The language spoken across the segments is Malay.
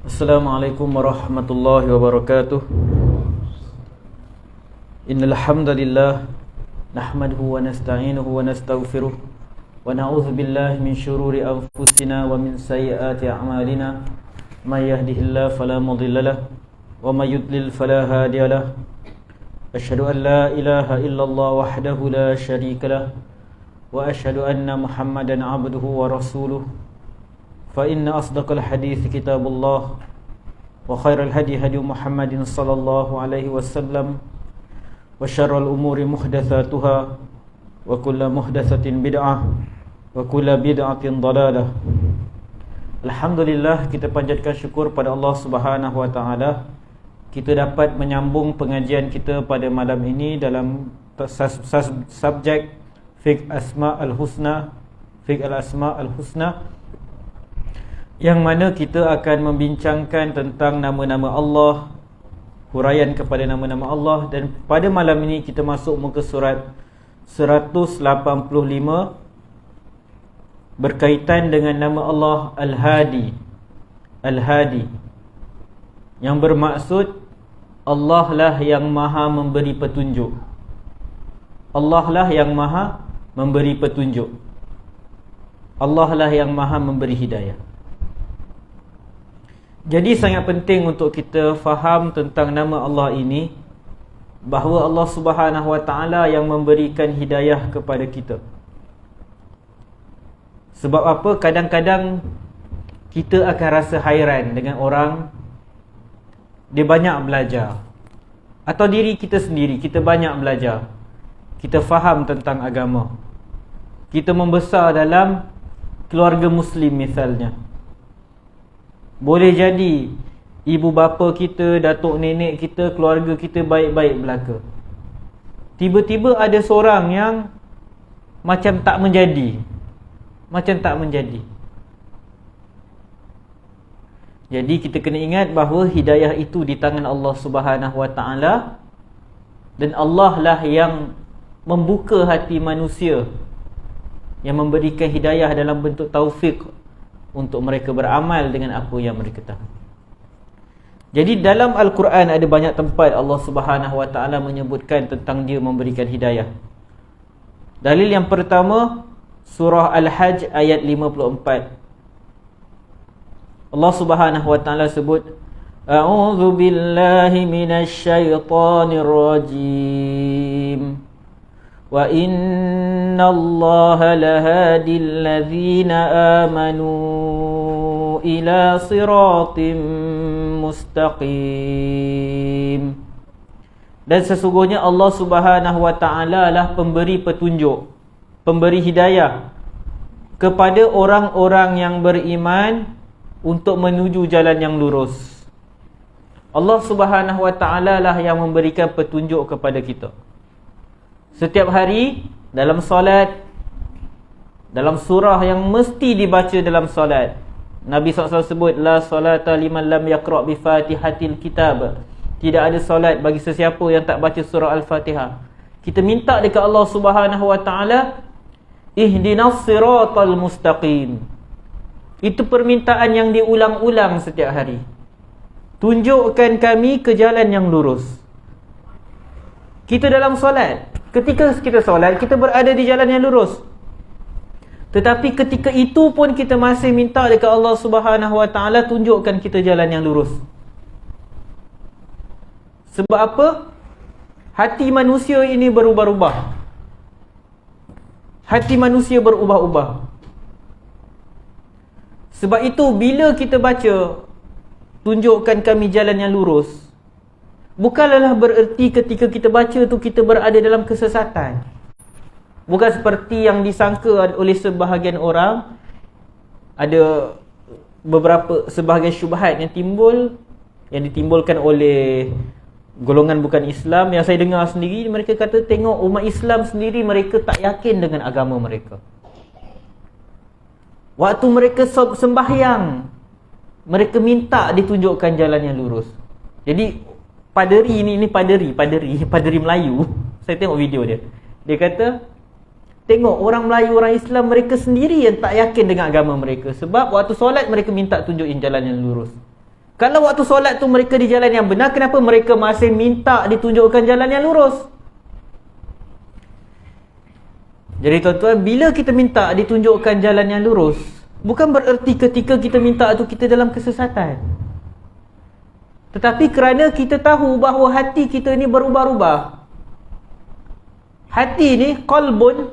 Assalamualaikum warahmatullahi wabarakatuh. Innal hamdalillah nahmaduhu wa nasta'inuhu wa nastaghfiruh wa na'udzu billahi min shururi anfusina wa min sayyiati a'malina. May yahdihillahu fala mudilla lahu wa may yudlil fala hadiya lahu. Asyhadu an la ilaha illallah wahdahu la syarika lahu wa asyhadu anna Muhammadan 'abduhu wa rasuluh. Fa inna asdaqal hadits kitabullah wa khairal hadi hadi Muhammadin sallallahu alaihi wasallam wa syarrul umuri muhdatsatuha wa kullu muhdatsatin bid'ah wa kullu bid'atin dalalah. Alhamdulillah, kita panjatkan syukur pada Allah Subhanahu wa taala. Kita dapat menyambung pengajian kita pada malam ini dalam subjek fiqh asma al-husna, fiqh al-asma al-husna, yang mana kita akan membincangkan tentang nama-nama Allah, huraian kepada nama-nama Allah. Dan pada malam ini kita masuk muka surat 185 berkaitan dengan nama Allah Al-Hadi. Al-Hadi yang bermaksud Allah lah yang maha memberi petunjuk. Allah lah yang maha memberi petunjuk. Allah lah yang maha memberi hidayah. Jadi sangat penting untuk kita faham tentang nama Allah ini, bahawa Allah Subhanahu wa taala yang memberikan hidayah kepada kita. Sebab apa? Kadang-kadang kita akan rasa hairan dengan orang, dia banyak belajar, atau diri kita sendiri, kita banyak belajar, kita faham tentang agama, kita membesar dalam keluarga Muslim misalnya. Boleh jadi ibu bapa kita, datuk nenek kita, keluarga kita baik-baik belaka. Tiba-tiba ada seorang yang macam tak menjadi, macam tak menjadi. Jadi kita kena ingat bahawa hidayah itu di tangan Allah Subhanahu wa taala, dan Allah lah yang membuka hati manusia, yang memberikan hidayah dalam bentuk taufik untuk mereka beramal dengan apa yang mereka tahu. Jadi dalam Al-Quran ada banyak tempat Allah Subhanahu wa taala menyebutkan tentang dia memberikan hidayah. Dalil yang pertama, surah Al-Hajj ayat 54. Allah Subhanahu wa taala sebut, A'udzu billahi minasy syaithanir rajim. Wa innallaha lahadil ladzina amanu ila siratim mustaqim. Dan sesungguhnya Allah Subhanahu wa taala lah pemberi petunjuk, pemberi hidayah kepada orang-orang yang beriman untuk menuju jalan yang lurus. Allah Subhanahu wa taala lah yang memberikan petunjuk kepada kita. Setiap hari dalam solat, dalam surah yang mesti dibaca dalam solat, Nabi SAW sebut, La salata liman lam yaqra' bi fatihatil kitab. Tidak ada solat bagi sesiapa yang tak baca surah Al-Fatihah. Kita minta dekat Allah Subhanahu wa taala, Ihdinas siratal mustaqim. Itu permintaan yang diulang-ulang setiap hari. Tunjukkan kami ke jalan yang lurus. Kita dalam solat, ketika kita solat, kita berada di jalan yang lurus. Tetapi ketika itu pun kita masih minta dekat Allah Subhanahu wa taala, tunjukkan kita jalan yang lurus. Sebab apa? Hati manusia ini berubah-ubah. Hati manusia berubah-ubah. Sebab itu bila kita baca, tunjukkan kami jalan yang lurus, bukanlah bererti ketika kita baca tu kita berada dalam kesesatan. Bukan seperti yang disangka oleh sebahagian orang. Ada beberapa sebahagian syubhat yang timbul, yang ditimbulkan oleh golongan bukan Islam, yang saya dengar sendiri. Mereka kata, tengok umat Islam sendiri, mereka tak yakin dengan agama mereka. Waktu mereka sembahyang, mereka minta ditunjukkan jalan yang lurus. Jadi paderi ini paderi Melayu. Saya tengok video dia. Dia kata, tengok orang Melayu, orang Islam, mereka sendiri yang tak yakin dengan agama mereka. Sebab waktu solat mereka minta tunjukin jalan yang lurus. Kalau waktu solat tu mereka di jalan yang benar, kenapa mereka masih minta ditunjukkan jalan yang lurus? Jadi tuan-tuan, bila kita minta ditunjukkan jalan yang lurus, bukan bererti ketika kita minta tu kita dalam kesesatan. Tetapi kerana kita tahu bahawa hati kita ni berubah-ubah. Hati ni, qalbun,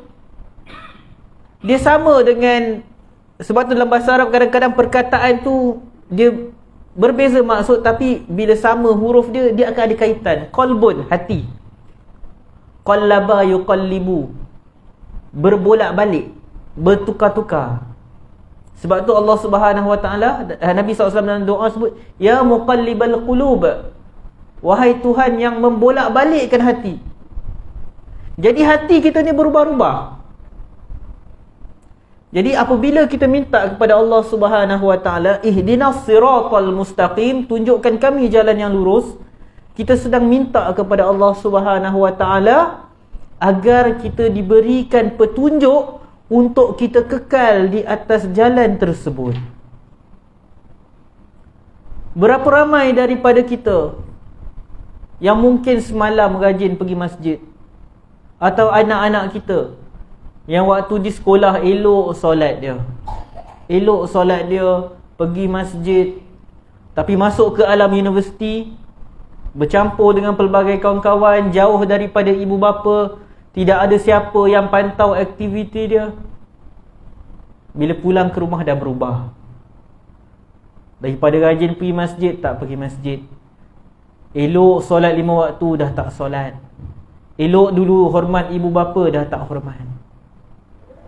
dia sama dengan, sebab tu dalam bahasa Arab kadang-kadang perkataan tu dia berbeza maksud, tapi bila sama huruf dia, dia akan ada kaitan. Qalbun, hati. Qallaba yuqallibu, berbolak-balik, bertukar-tukar. Sebab tu Allah Subhanahu Wa Taala, Nabi SAW dalam doa sebut, ya muqallibal qulub, wahai Tuhan yang membolak-balikkan hati. Jadi hati kita ni berubah-ubah. Jadi apabila kita minta kepada Allah Subhanahu Wa Taala, ihdinas siratal mustaqim, tunjukkan kami jalan yang lurus, kita sedang minta kepada Allah Subhanahu Wa Taala agar kita diberikan petunjuk untuk kita kekal di atas jalan tersebut. Berapa ramai daripada kita yang mungkin semalam rajin pergi masjid, atau anak-anak kita yang waktu di sekolah elok solat dia, pergi masjid, tapi masuk ke alam universiti, bercampur dengan pelbagai kawan-kawan, jauh daripada ibu bapa, tidak ada siapa yang pantau aktiviti dia. Bila pulang ke rumah dah berubah. Daripada rajin pergi masjid, tak pergi masjid. Elok solat 5 waktu, dah tak solat. Elok dulu hormat ibu bapa, dah tak hormat.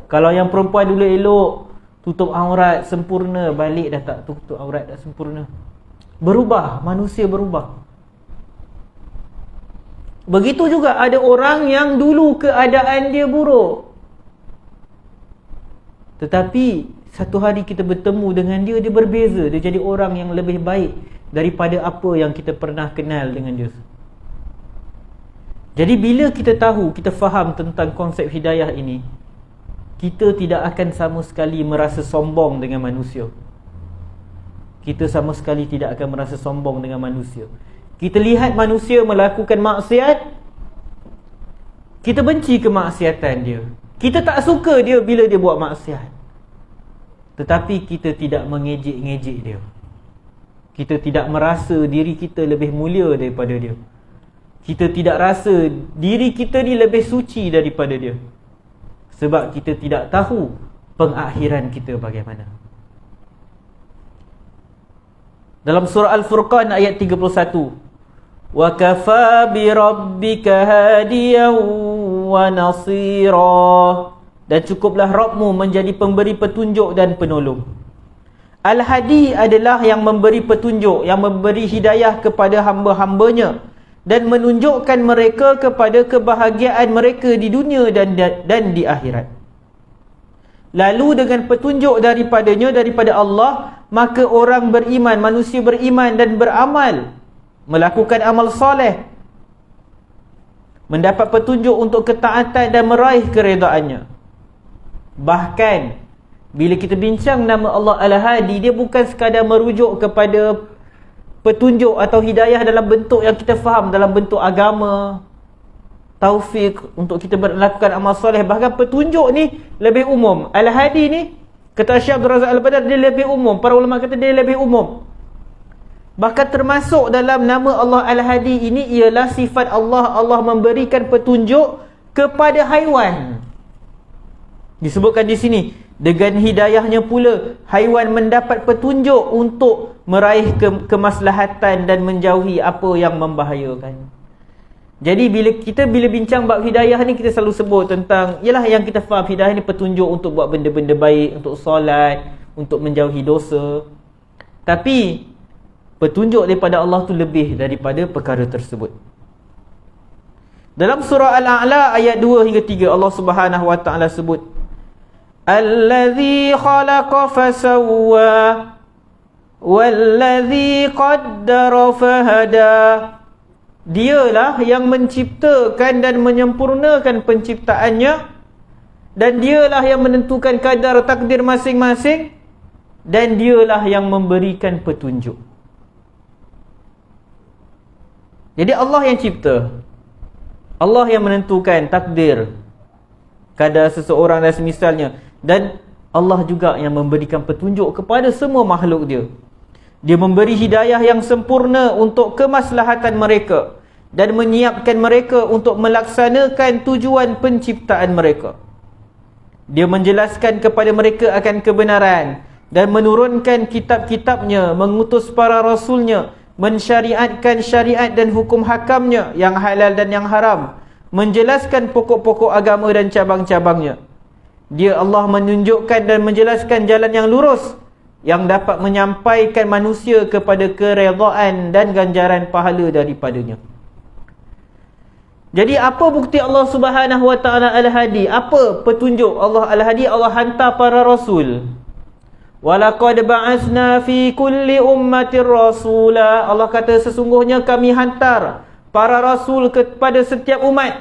Kalau yang perempuan dulu elok tutup aurat sempurna, balik dah tak tutup aurat, dah sempurna. Berubah, manusia berubah. Begitu juga ada orang yang dulu keadaan dia buruk, tetapi satu hari kita bertemu dengan dia, dia berbeza. Dia jadi orang yang lebih baik daripada apa yang kita pernah kenal dengan dia. Jadi bila kita tahu, kita faham tentang konsep hidayah ini, kita tidak akan sama sekali merasa sombong dengan manusia. Kita sama sekali tidak akan merasa sombong dengan manusia. Kita lihat manusia melakukan maksiat, kita benci kemaksiatan dia. Kita tak suka dia bila dia buat maksiat. Tetapi kita tidak mengejek-ngejek dia. Kita tidak merasa diri kita lebih mulia daripada dia. Kita tidak rasa diri kita ni lebih suci daripada dia. Sebab kita tidak tahu pengakhiran kita bagaimana. Dalam surah Al-Furqan ayat 31, wa kafa bi rabbika hadiyan wa nasira, dan cukuplah Rabbmu menjadi pemberi petunjuk dan penolong. Al-Hadi adalah yang memberi petunjuk, yang memberi hidayah kepada hamba-hambanya dan menunjukkan mereka kepada kebahagiaan mereka di dunia dan di akhirat. Lalu dengan petunjuk daripadanya, daripada Allah, maka orang beriman, manusia beriman dan beramal, melakukan amal soleh, mendapat petunjuk untuk ketaatan dan meraih keredaannya. Bahkan bila kita bincang nama Allah Al-Hadi, dia bukan sekadar merujuk kepada petunjuk atau hidayah dalam bentuk yang kita faham, dalam bentuk agama, taufik untuk kita melakukan amal soleh. Bahkan petunjuk ni lebih umum. Al-Hadi ni, kata Syekh Abdul Razak Al-Badar, dia lebih umum. Para ulama kata dia lebih umum. Bahkan termasuk dalam nama Allah Al-Hadi ini ialah sifat Allah. Allah memberikan petunjuk kepada haiwan. Disebutkan di sini, dengan hidayahnya pula haiwan mendapat petunjuk untuk meraih kemaslahatan dan menjauhi apa yang membahayakan. Jadi bila bincang bab hidayah ni, kita selalu sebut tentang, ialah yang kita faham, hidayah ni petunjuk untuk buat benda-benda baik, untuk solat, untuk menjauhi dosa. Tapi petunjuk daripada Allah tu lebih daripada perkara tersebut. Dalam surah Al-A'la ayat 2 hingga 3, Allah Subhanahu Wa Taala sebut, Allazi khalaqa fasawwa wallazi qaddara fahada. Dialah yang menciptakan dan menyempurnakan penciptaannya, dan dialah yang menentukan kadar takdir masing-masing, dan dialah yang memberikan petunjuk. Jadi Allah yang cipta, Allah yang menentukan takdir kadar seseorang dan semisalnya, dan Allah juga yang memberikan petunjuk kepada semua makhluk dia. Dia memberi hidayah yang sempurna untuk kemaslahatan mereka dan menyiapkan mereka untuk melaksanakan tujuan penciptaan mereka. Dia menjelaskan kepada mereka akan kebenaran dan menurunkan kitab-kitabnya, mengutus para rasulnya, mensyariatkan syariat dan hukum hakamnya yang halal dan yang haram, menjelaskan pokok-pokok agama dan cabang-cabangnya. Dia Allah menunjukkan dan menjelaskan jalan yang lurus yang dapat menyampaikan manusia kepada keredaan dan ganjaran pahala daripadanya. Jadi apa bukti Allah Subhanahu wa taala Al-Hadi? Apa petunjuk Allah Al-Hadi? Allah hantar para rasul. Walaqad ba'atsna fi kulli ummatin rasula. Allah kata sesungguhnya kami hantar para rasul kepada setiap umat.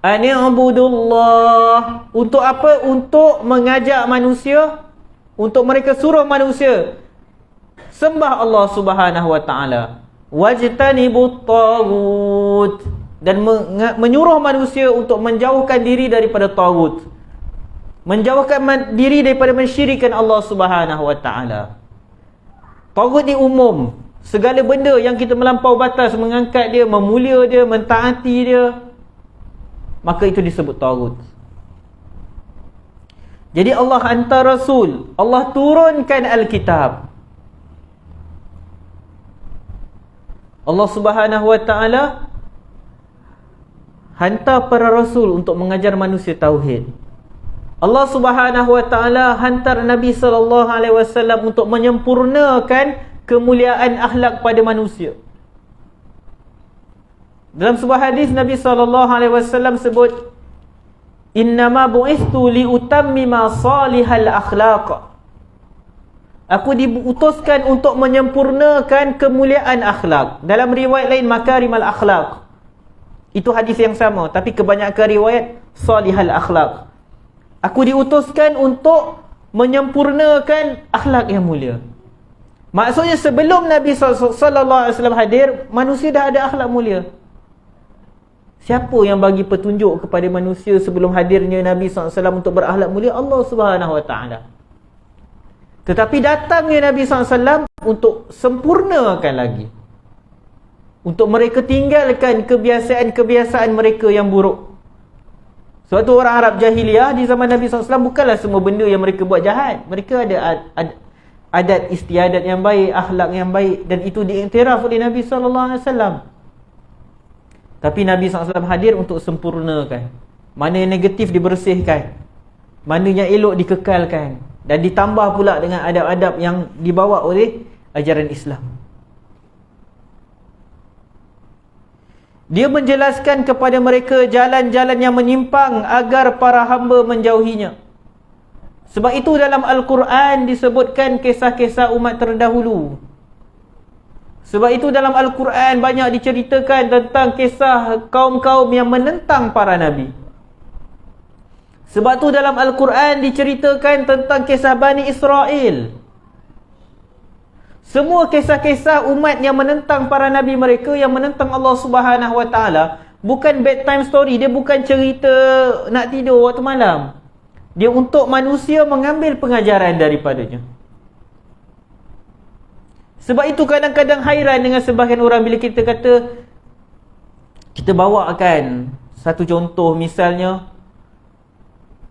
Ani'budullah. Untuk apa? Untuk mengajak manusia, untuk mereka suruh manusia sembah Allah Subhanahu wa taala. Wajtanibut taghut, dan menyuruh manusia untuk menjauhkan diri daripada taghut, menjauhkan diri daripada mensyirikkan Allah Subhanahu wa taala. Taghut ni umum, segala benda yang kita melampau batas, mengangkat dia, memulia dia, mentaati dia, maka itu disebut taghut. Jadi Allah hantar Rasul, Allah turunkan Alkitab. Allah Subhanahu wa taala hantar para Rasul untuk mengajar manusia tauhid. Allah Subhanahu wa taala hantar Nabi SAW untuk menyempurnakan kemuliaan akhlak pada manusia. Dalam sebuah hadis Nabi SAW sebut, innama bu'istu liutammima salihal akhlaq. Aku diutuskan untuk menyempurnakan kemuliaan akhlak. Dalam riwayat lain makarimal akhlaq. Itu hadis yang sama, tapi kebanyakan riwayat salihal akhlaq. Aku diutuskan untuk menyempurnakan akhlak yang mulia. Maksudnya sebelum Nabi SAW hadir, manusia dah ada akhlak mulia. Siapa yang bagi petunjuk kepada manusia sebelum hadirnya Nabi SAW untuk berakhlak mulia? Allah Subhanahu wa taala. Tetapi datangnya Nabi SAW untuk sempurnakan lagi, untuk mereka tinggalkan kebiasaan-kebiasaan mereka yang buruk. Sebab tu orang Arab jahiliah di zaman Nabi SAW bukanlah semua benda yang mereka buat jahat. Mereka ada adat istiadat yang baik, akhlak yang baik, dan itu diiktiraf oleh Nabi SAW. Tapi Nabi SAW hadir untuk sempurnakan. Mana yang negatif dibersihkan, mana yang elok dikekalkan, dan ditambah pula dengan adab-adab yang dibawa oleh ajaran Islam. Dia menjelaskan kepada mereka jalan-jalan yang menyimpang agar para hamba menjauhinya. Sebab itu dalam Al-Quran disebutkan kisah-kisah umat terdahulu. Sebab itu dalam Al-Quran banyak diceritakan tentang kisah kaum-kaum yang menentang para Nabi. Sebab tu dalam Al-Quran diceritakan tentang kisah Bani Israel. Semua kisah-kisah umat yang menentang para Nabi mereka, yang menentang Allah Subhanahu Wa Taala, bukan bedtime story. Dia bukan cerita nak tidur waktu malam. Dia untuk manusia mengambil pengajaran daripadanya. Sebab itu kadang-kadang hairan dengan sebahagian orang bila kita kata, kita bawakan satu contoh, misalnya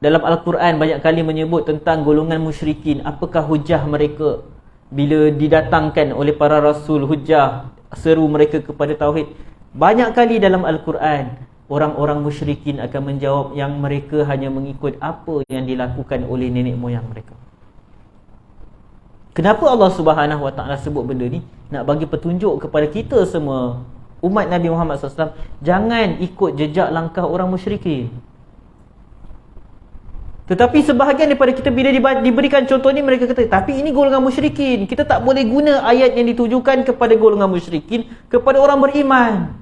dalam Al-Quran banyak kali menyebut tentang golongan musyrikin. Apakah hujah mereka bila didatangkan oleh para rasul, hujah seru mereka kepada tauhid? Banyak kali dalam Al-Quran orang-orang musyrikin akan menjawab yang mereka hanya mengikut apa yang dilakukan oleh nenek moyang mereka. Kenapa Allah Subhanahu Wa Taala sebut benda ni? Nak bagi petunjuk kepada kita semua, umat Nabi Muhammad SAW, jangan ikut jejak langkah orang musyrikin. Tetapi sebahagian daripada kita bila diberikan contoh ni, mereka kata, tapi ini golongan musyrikin, kita tak boleh guna ayat yang ditujukan kepada golongan musyrikin kepada orang beriman.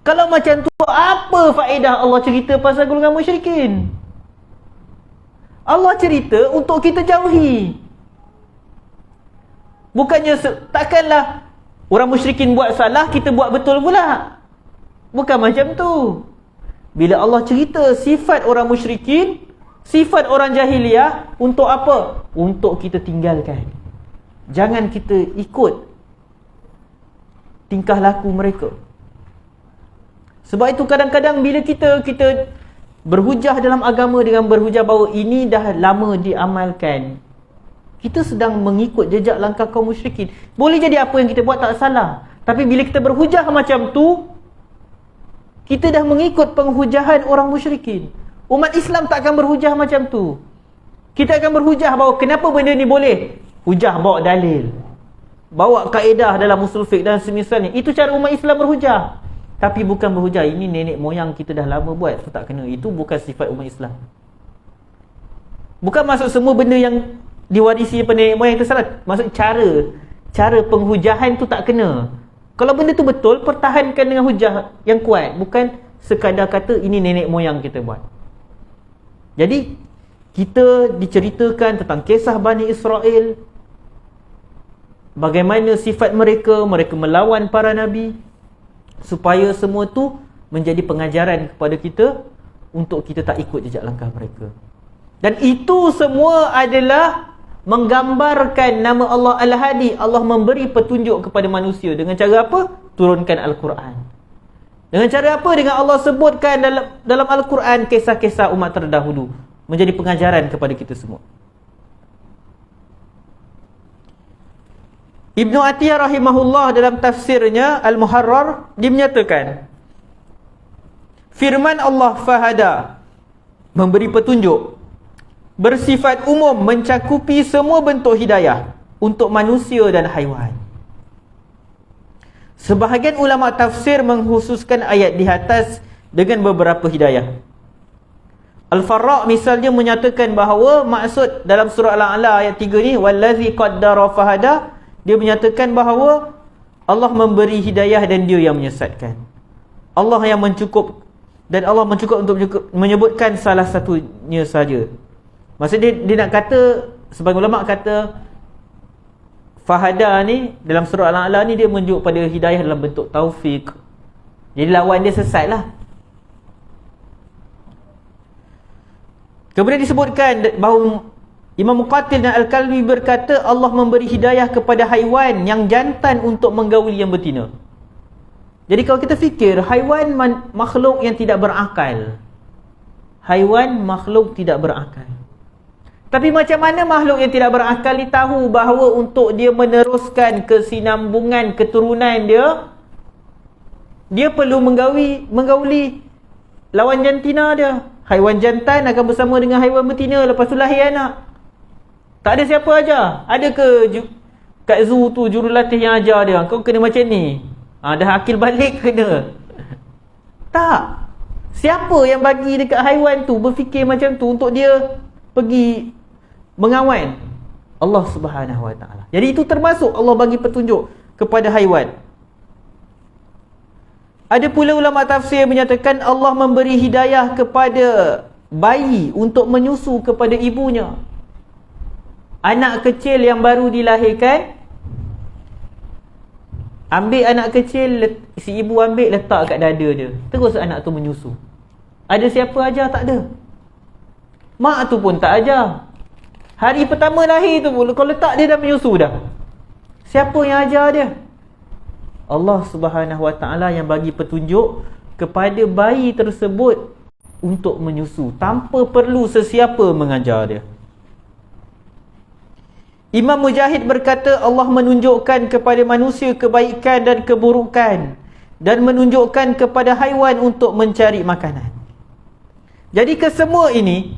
Kalau macam tu, apa faedah Allah cerita pasal golongan musyrikin? Allah cerita untuk kita jauhi. Bukannya takkanlah Orang musyrikin buat salah, kita buat betul pula. Bukan macam tu. Bila Allah cerita sifat orang musyrikin, sifat orang jahiliyah, untuk apa? Untuk kita tinggalkan. Jangan kita ikut tingkah laku mereka. Sebab itu kadang-kadang bila kita berhujah dalam agama dengan berhujah bahawa ini dah lama diamalkan, kita sedang mengikut jejak langkah kaum musyrikin. Boleh jadi apa yang kita buat tak salah, tapi bila kita berhujah macam tu, kita dah mengikut penghujahan orang musyrikin. Umat Islam tak akan berhujah macam tu. Kita akan berhujah bahawa kenapa benda ni boleh. Hujah bawa dalil, bawa kaedah dalam usul fiqh dan semisalnya. Itu cara umat Islam berhujah. Tapi bukan berhujah ini nenek moyang kita dah lama buat, so tak kena. Itu bukan sifat umat Islam. Bukan maksud semua benda yang diwarisi daripada nenek moyang itu salah. Maksud cara penghujahan tu tak kena. Kalau benda tu betul, pertahankan dengan hujah yang kuat. Bukan sekadar kata ini nenek moyang kita buat. Jadi kita diceritakan tentang kisah Bani Israel, bagaimana sifat mereka melawan para nabi, supaya semua tu menjadi pengajaran kepada kita untuk kita tak ikut jejak langkah mereka. Dan itu semua adalah menggambarkan nama Allah Al-Hadi. Allah memberi petunjuk kepada manusia dengan cara apa? Turunkan Al-Quran. Dengan cara apa? Dengan Allah sebutkan dalam Al-Quran kisah-kisah umat terdahulu, menjadi pengajaran kepada kita semua. Ibnu Atiyah rahimahullah dalam tafsirnya Al-Muharrar, dia menyatakan firman Allah fahada, memberi petunjuk, bersifat umum, mencakupi semua bentuk hidayah untuk manusia dan haiwan. Sebahagian ulama tafsir mengkhususkan ayat di atas dengan beberapa hidayah. Al-Farra' misalnya menyatakan bahawa maksud dalam surah Al-A'la ayat 3 ni, wallazi qaddara fahada, dia menyatakan bahawa Allah memberi hidayah dan dia yang menyesatkan. Allah yang mencukup, dan Allah mencukup untuk menyebutkan salah satunya saja. Maksudnya dia nak kata, sebagai ulama kata fahada ni dalam surah Al-A'la ni dia menunjuk pada hidayah dalam bentuk taufik. Jadi lawan dia sesat lah. Kemudian disebutkan bahawa Imam Muqatil dan Al-Kalbi berkata Allah memberi hidayah kepada haiwan yang jantan untuk menggauli yang betina. Jadi kalau kita fikir, haiwan makhluk yang tidak berakal. Haiwan makhluk tidak berakal. Tapi macam mana makhluk yang tidak berakal ni tahu bahawa untuk dia meneruskan kesinambungan keturunan dia perlu menggauli lawan jantina dia. Haiwan jantan akan bersama dengan haiwan betina, lepas tu lahir anak. Tak ada siapa ajar. Ada ke kat zoo tu jurulatih yang ajar dia, kau kena macam ni? Dah akil balik kena. Tak. Siapa yang bagi dekat haiwan tu berfikir macam tu untuk dia pergi mengawal? Allah Subhanahu Wa Taala. Jadi itu termasuk Allah bagi petunjuk kepada haiwan. Ada pula ulama tafsir menyatakan Allah memberi hidayah kepada bayi untuk menyusu kepada ibunya. Anak kecil yang baru dilahirkan, ambil anak kecil, si ibu ambil letak kat dada dia, terus anak tu menyusu. Ada siapa ajar? Tak ada. Mak tu pun tak ajar. Hari pertama lahir tu pun, kalau letak dia dah menyusu dah. Siapa yang ajar dia? Allah Subhanahu Wa Taala yang bagi petunjuk kepada bayi tersebut untuk menyusu tanpa perlu sesiapa mengajar dia. Imam Mujahid berkata Allah menunjukkan kepada manusia kebaikan dan keburukan dan menunjukkan kepada haiwan untuk mencari makanan. Jadi kesemua ini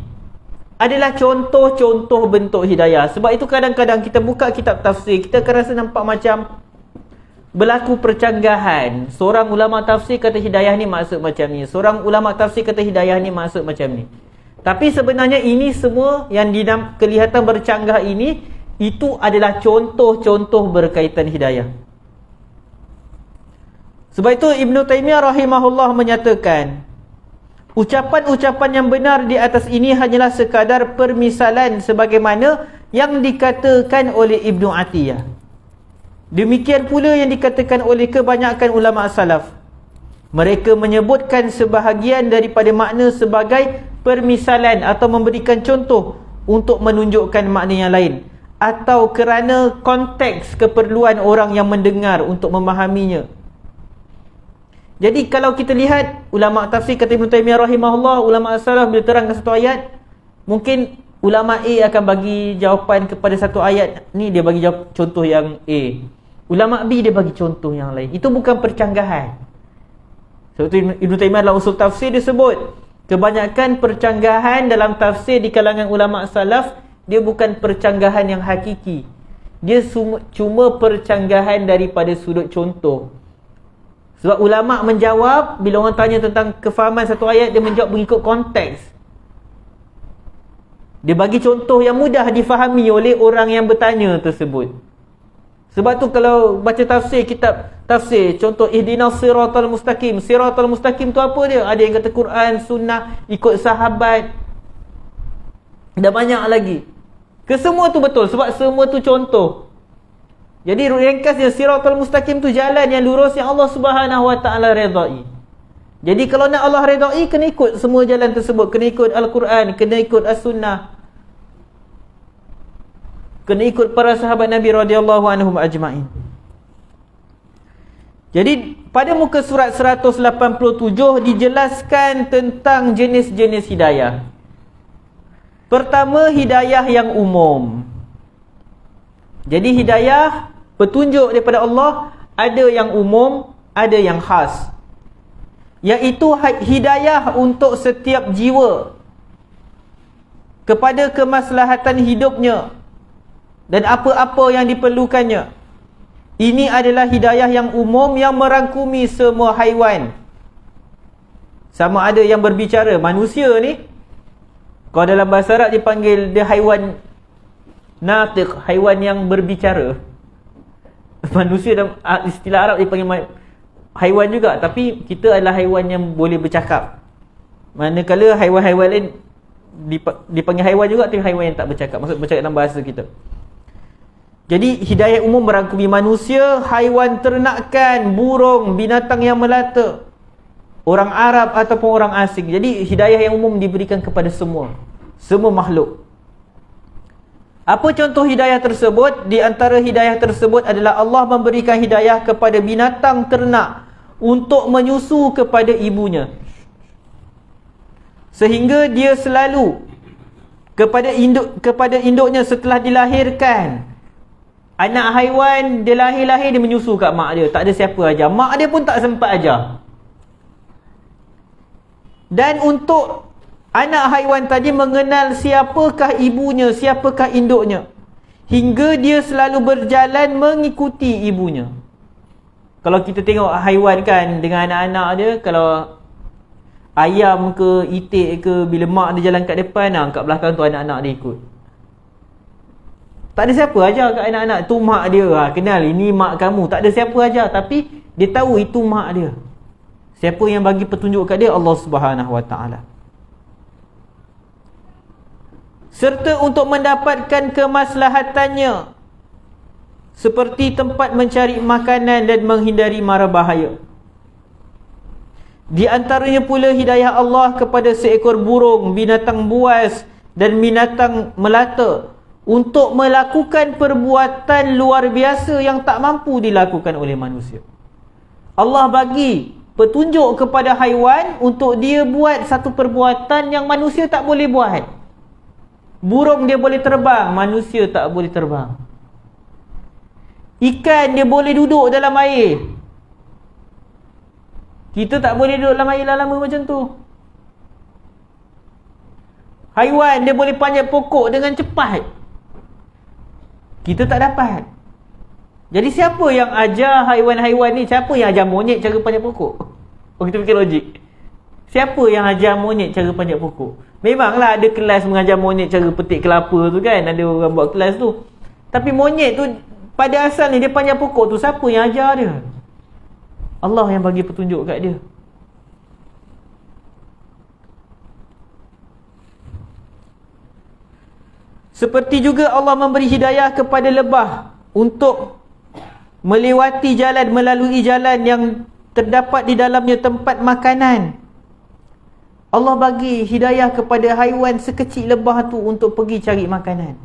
adalah contoh-contoh bentuk hidayah. Sebab itu kadang-kadang kita buka kitab tafsir, kita akan rasa nampak macam berlaku percanggahan. Seorang ulama tafsir kata hidayah ni maksud macam ni, seorang ulama tafsir kata hidayah ni maksud macam ni. Tapi sebenarnya ini semua yang kelihatan bercanggah ini, itu adalah contoh-contoh berkaitan hidayah. Sebab itu Ibn Taymiyah rahimahullah menyatakan ucapan-ucapan yang benar di atas ini hanyalah sekadar permisalan sebagaimana yang dikatakan oleh Ibn Atiyah. Demikian pula yang dikatakan oleh kebanyakan ulama salaf. Mereka menyebutkan sebahagian daripada makna sebagai permisalan atau memberikan contoh untuk menunjukkan makna yang lain, atau kerana konteks keperluan orang yang mendengar untuk memahaminya. Jadi kalau kita lihat ulama tafsir kata Ibn Taymiyah rahimahullah, ulama salaf bila terangkan satu ayat, mungkin ulama A akan bagi jawapan kepada satu ayat ni, dia bagi jawab contoh yang A. Ulama B dia bagi contoh yang lain. Itu bukan percanggahan. Sebab itu Ibn Taymiyah dalam usul tafsir dia sebut, kebanyakan percanggahan dalam tafsir di kalangan ulama salaf, dia bukan percanggahan yang hakiki. Dia cuma percanggahan daripada sudut contoh. Sebab ulama menjawab, bila orang tanya tentang kefahaman satu ayat, dia menjawab mengikut konteks. Dia bagi contoh yang mudah difahami oleh orang yang bertanya tersebut. Sebab tu kalau baca tafsir, kitab tafsir, contoh ihdinas siratal mustaqim. Siratal mustaqim tu apa dia? Ada yang kata Quran, sunnah, ikut sahabat. Dah banyak lagi. Kesemua tu betul sebab semua tu contoh. Jadi ringkasnya, siratal mustaqim tu jalan yang lurus yang Allah Subhanahu Wa Taala redai. Jadi kalau nak Allah redai, kena ikut semua jalan tersebut. Kena ikut Al-Quran, kena ikut As-Sunnah, kena ikut para sahabat Nabi radhiyallahu anhum ajma'in. Jadi pada muka surat 187 dijelaskan tentang jenis-jenis hidayah. Pertama, hidayah yang umum. Jadi hidayah, petunjuk daripada Allah, ada yang umum, ada yang khas. Iaitu hidayah untuk setiap jiwa kepada kemaslahatan hidupnya dan apa-apa yang diperlukannya. Ini adalah hidayah yang umum yang merangkumi semua haiwan. Sama ada yang berbicara, manusia ni, kalau dalam bahasa Arab dipanggil dia haiwan natiq, haiwan yang berbicara. Manusia dalam istilah Arab dipanggil haiwan juga, tapi kita adalah haiwan yang boleh bercakap. Manakala haiwan-haiwan lain dipanggil haiwan juga, tapi haiwan yang tak bercakap. Maksud bercakap dalam bahasa kita. Jadi hidayah umum merangkumi manusia, haiwan ternakan, burung, binatang yang melata, orang Arab ataupun orang asing. Jadi hidayah yang umum diberikan kepada semua makhluk. Apa contoh hidayah tersebut? Di antara hidayah tersebut adalah Allah memberikan hidayah kepada binatang ternak untuk menyusu kepada ibunya, sehingga dia selalu kepada induknya setelah dilahirkan. Anak haiwan, dia lahir-lahir, dia menyusu kat mak dia. Tak ada siapa ajar. Mak dia pun tak sempat ajar. Dan untuk anak haiwan tadi mengenal siapakah ibunya, siapakah induknya, hingga dia selalu berjalan mengikuti ibunya. Kalau kita tengok haiwan kan dengan anak-anak dia, kalau ayam ke, itik ke, bila mak dia jalan kat depan, kat belakang tu anak-anak dia ikut. Tak ada siapa ajar kat anak-anak, tu mak dia, kenal, ini mak kamu. Tak ada siapa ajar, tapi dia tahu itu mak dia. Siapa yang bagi petunjuk kat dia? Allah Subhanahu Wa Taala. Serta untuk mendapatkan kemaslahatannya, seperti tempat mencari makanan dan menghindari mara bahaya. Di antaranya pula hidayah Allah kepada seekor burung, binatang buas dan binatang melata untuk melakukan perbuatan luar biasa yang tak mampu dilakukan oleh manusia. Allah bagi petunjuk kepada haiwan untuk dia buat satu perbuatan yang manusia tak boleh buat. Burung dia boleh terbang, manusia tak boleh terbang. Ikan dia boleh duduk dalam air, kita tak boleh duduk dalam air lama macam tu. Haiwan dia boleh panjat pokok dengan cepat, kita tak dapat. Jadi siapa yang ajar haiwan-haiwan ni? Siapa yang ajar monyet cara panjat pokok? Oh, kita fikir logik. Siapa yang ajar monyet cara panjat pokok? Memanglah ada kelas mengajar monyet cara petik kelapa tu kan, ada orang buat kelas tu. Tapi monyet tu pada asalnya dia panjat pokok tu, siapa yang ajar dia? Allah yang bagi petunjuk kat dia. Seperti juga Allah memberi hidayah kepada lebah untuk melewati jalan, melalui jalan yang terdapat di dalamnya tempat makanan. Allah bagi hidayah kepada haiwan sekecil lebah tu untuk pergi cari makanan.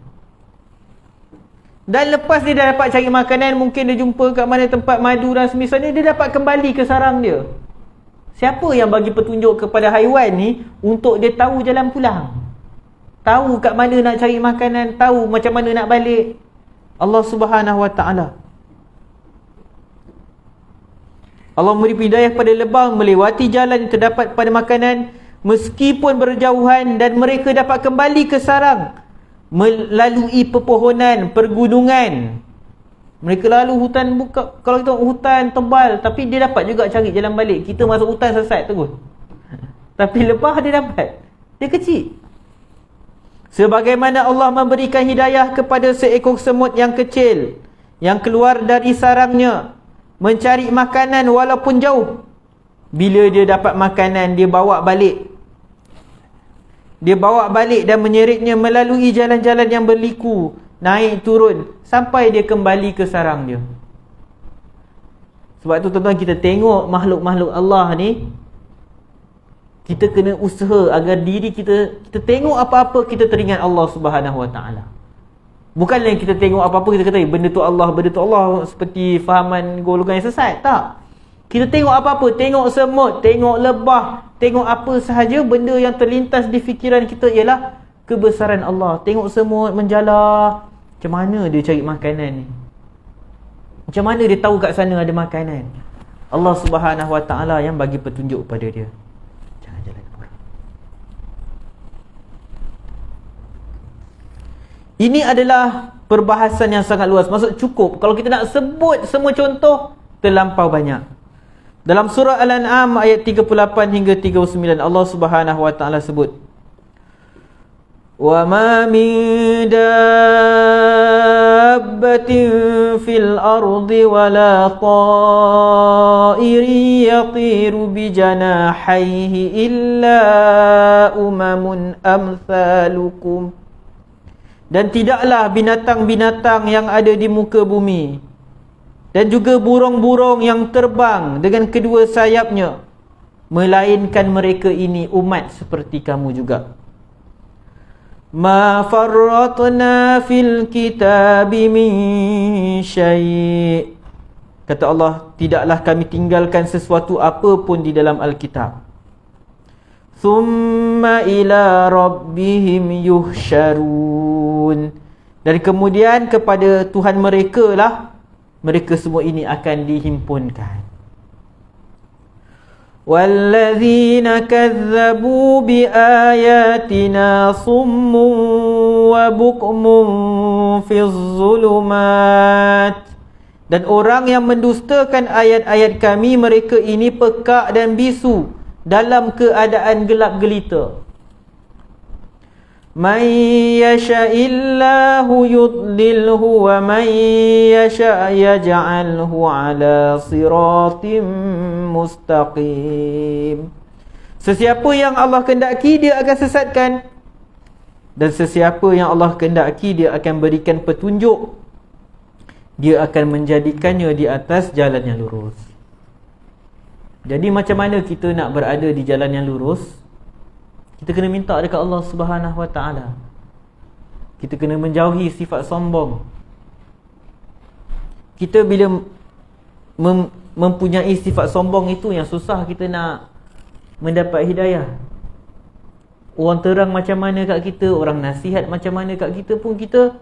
Dan lepas dia dah dapat cari makanan, mungkin dia jumpa kat mana tempat madu dan semisalnya, dia dapat kembali ke sarang dia. Siapa yang bagi petunjuk kepada haiwan ni untuk dia tahu jalan pulang? Tahu kat mana nak cari makanan, tahu macam mana nak balik? Allah Subhanahu Wa Ta'ala. Allah memberi hidayah kepada lebah melewati jalan yang terdapat pada makanan meskipun berjauhan, dan mereka dapat kembali ke sarang melalui pepohonan, pergunungan. Mereka lalu hutan buka, kalau kita hutan tebal, tapi dia dapat juga cari jalan balik. Kita masuk hutan sesat terus. Tapi lebah dia dapat. Dia kecil. Sebagaimana Allah memberikan hidayah kepada seekor semut yang kecil yang keluar dari sarangnya mencari makanan walaupun jauh. Bila dia dapat makanan, dia bawa balik. Dia bawa balik dan menyeritnya melalui jalan-jalan yang berliku, naik turun, sampai dia kembali ke sarang dia. Sebab tu tuan-tuan, kita tengok makhluk-makhluk Allah ni, kita kena usaha agar diri kita tengok apa-apa, kita teringat Allah Subhanahu Wa Ta'ala. Bukan yang kita tengok apa-apa kita kata benda tu Allah, benda tu Allah, seperti fahaman golongan yang sesat. Tak. Kita tengok apa-apa, tengok semut, tengok lebah, tengok apa sahaja, benda yang terlintas di fikiran kita ialah kebesaran Allah. Tengok semut menjala, macam mana dia cari makanan ni? Macam mana dia tahu kat sana ada makanan? Allah Subhanahu Wa Ta'ala yang bagi petunjuk kepada dia. Jangan jalan orang. Ini adalah perbahasan yang sangat luas. Maksud cukup. Kalau kita nak sebut semua contoh, terlampau banyak. Dalam surah Al-An'am ayat 38 hingga 39, Allah Subhanahu Wa Ta'ala sebut, "Wa ma min dabbatin fil ardi wala ta'irin yatiru bi janahihi illa umamun amsalukum." Dan tidaklah binatang-binatang yang ada di muka bumi dan juga burung-burung yang terbang dengan kedua sayapnya, melainkan mereka ini umat seperti kamu juga. Ma farratna fil kitabi min syai'. Kata Allah, tidaklah kami tinggalkan sesuatu apa pun di dalam Alkitab. Thumma ila rabbihim yuhsyarun. Dan kemudian kepada Tuhan mereka lah mereka semua ini akan dihimpunkan. Wallazina kazzabu biayatina summun wa bukmun fiz zulumat. Dan orang yang mendustakan ayat-ayat kami, mereka ini pekak dan bisu dalam keadaan gelap gelita. Man yasha'illahu yudlilhu wa man yasha' yaj'alhu ala siratim mustaqim. Sesiapa yang Allah kehendaki, dia akan sesatkan, dan sesiapa yang Allah kehendaki, dia akan berikan petunjuk. Dia akan menjadikannya di atas jalan yang lurus. Jadi macam mana kita nak berada di jalan yang lurus? Kita kena minta dekat Allah Subhanahu Wa Ta'ala. Kita kena menjauhi sifat sombong. Kita bila mempunyai sifat sombong itu, yang susah kita nak mendapat hidayah. Orang terang macam mana kat kita, orang nasihat macam mana kat kita pun kita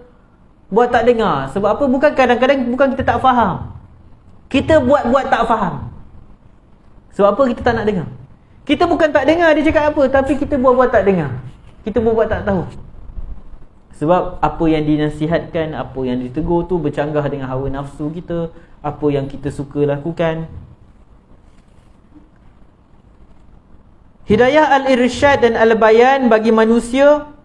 buat tak dengar. Sebab apa? Bukan kadang-kadang bukan kita tak faham, kita buat tak faham. Sebab apa? Kita tak nak dengar. Kita bukan tak dengar dia cakap apa, tapi kita buat tak dengar. Kita buat tak tahu. Sebab apa yang dinasihatkan, apa yang ditegur tu bercanggah dengan hawa nafsu kita, apa yang kita suka lakukan. Hidayah al-irsyad dan al-bayan bagi manusia,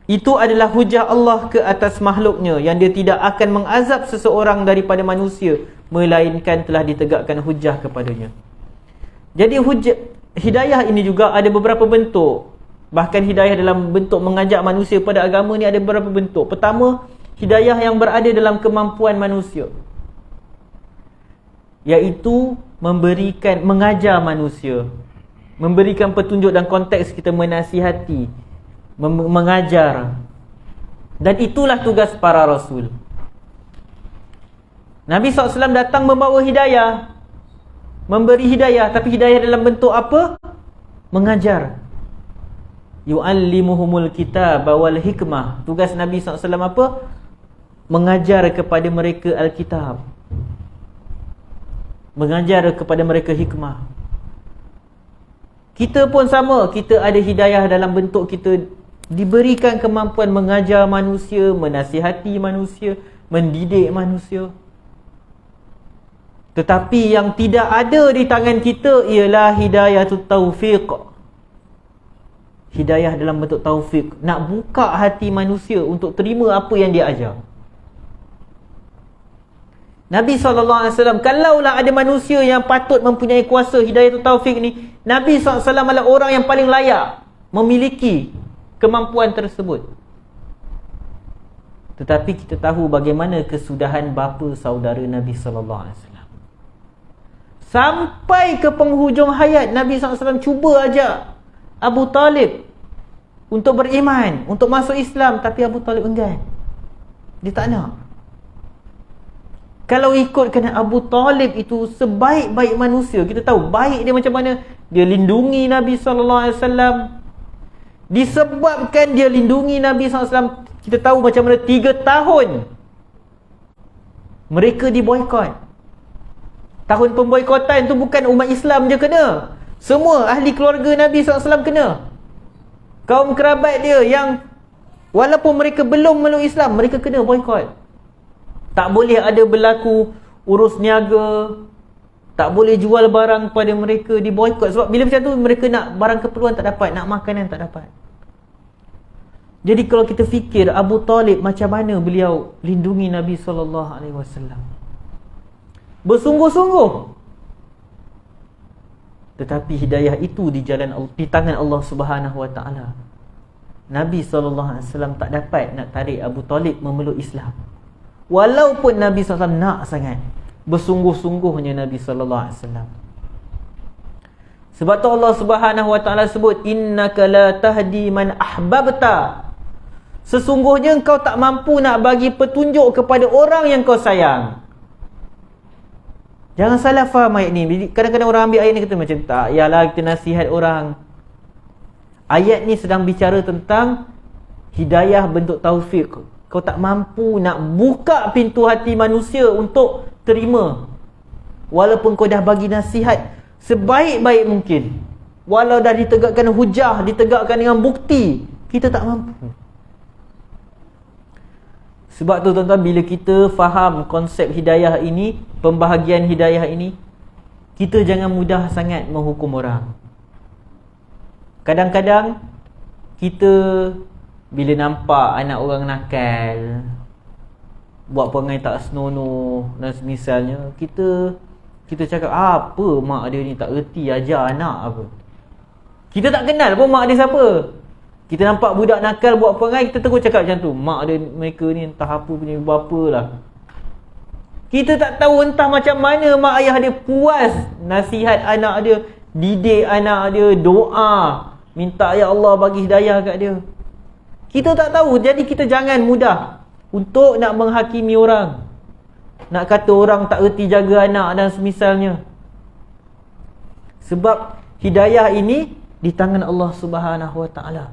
itu adalah hujah Allah ke atas makhluknya, yang dia tidak akan mengazab seseorang daripada manusia, melainkan telah ditegakkan hujah kepadanya. Jadi hidayah ini juga ada beberapa bentuk. Bahkan hidayah dalam bentuk mengajak manusia pada agama ni ada beberapa bentuk. Pertama, hidayah yang berada dalam kemampuan manusia, iaitu mengajar manusia, memberikan petunjuk dalam konteks kita menasihati, mengajar. Dan itulah tugas para rasul. Nabi SAW datang membawa hidayah, memberi hidayah, tapi hidayah dalam bentuk apa? Mengajar. Yu'allimuhumul kitaba wal hikmah. Tugas Nabi SAW apa? Mengajar kepada mereka Alkitab, mengajar kepada mereka hikmah. Kita pun sama, kita ada hidayah dalam bentuk kita diberikan kemampuan mengajar manusia, menasihati manusia, mendidik manusia. Tetapi yang tidak ada di tangan kita ialah hidayatut taufiq. Hidayah dalam bentuk taufik, nak buka hati manusia untuk terima apa yang dia ajar. Nabi SAW, kalaulah ada manusia yang patut mempunyai kuasa hidayah taufik ni, Nabi SAW adalah orang yang paling layak memiliki kemampuan tersebut. Tetapi kita tahu bagaimana kesudahan bapa saudara Nabi SAW. Sampai ke penghujung hayat, Nabi SAW cuba ajak Abu Talib untuk beriman, untuk masuk Islam, tapi Abu Talib enggan. Dia tak nak. Kalau ikutkan Abu Talib itu sebaik-baik manusia, kita tahu baik dia macam mana. Dia lindungi Nabi SAW. Disebabkan dia lindungi Nabi SAW, kita tahu macam mana 3 tahun mereka diboikot. Tahun pemboikotan tu bukan umat Islam je kena, semua ahli keluarga Nabi SAW kena. Kaum kerabat dia yang walaupun mereka belum meluk Islam, mereka kena boikot. Tak boleh ada berlaku urus niaga, tak boleh jual barang pada mereka, diboikot. Sebab bila macam tu, mereka nak barang keperluan tak dapat, nak makanan tak dapat. Jadi kalau kita fikir Abu Talib macam mana beliau lindungi Nabi SAW, bersungguh-sungguh. Tetapi hidayah itu di tangan Allah Subhanahu Wa Taala. Nabi SAW tak dapat nak tarik Abu Talib memeluk Islam, walaupun Nabi SAW nak sangat. Bersungguh-sungguhnya Nabi SAW. Sebab tu Allah Subhanahu Wa Taala sebut, innaka la tahdi man ahbabta. Sesungguhnya engkau tak mampu nak bagi petunjuk kepada orang yang kau sayang. Jangan salah faham ayat ni. Kadang-kadang orang ambil ayat ni kata macam tak yalah kita nasihat orang. Ayat ni sedang bicara tentang hidayah bentuk taufik. Kau tak mampu nak buka pintu hati manusia untuk terima, walaupun kau dah bagi nasihat sebaik-baik mungkin, walau dah ditegakkan hujah, ditegakkan dengan bukti, kita tak mampu. Sebab tu tuan-tuan, bila kita faham konsep hidayah ini, pembahagian hidayah ini, kita jangan mudah sangat menghukum orang. Kadang-kadang kita bila nampak anak orang nakal, buat perangai tak senonoh dan semisalnya, kita cakap, apa mak dia ni tak erti ajar anak apa. Kita tak kenal pun mak dia siapa. Kita nampak budak nakal buat perangai, kita terus cakap macam tu, mak dia, mereka ni entah apa punya bapa lah. Kita tak tahu entah macam mana mak ayah dia puas nasihat anak dia, didik anak dia, doa, minta ya Allah bagi hidayah kat dia. Kita tak tahu. Jadi kita jangan mudah untuk nak menghakimi orang, nak kata orang tak erti jaga anak dan semisalnya. Sebab hidayah ini di tangan Allah Subhanahu Wa Taala.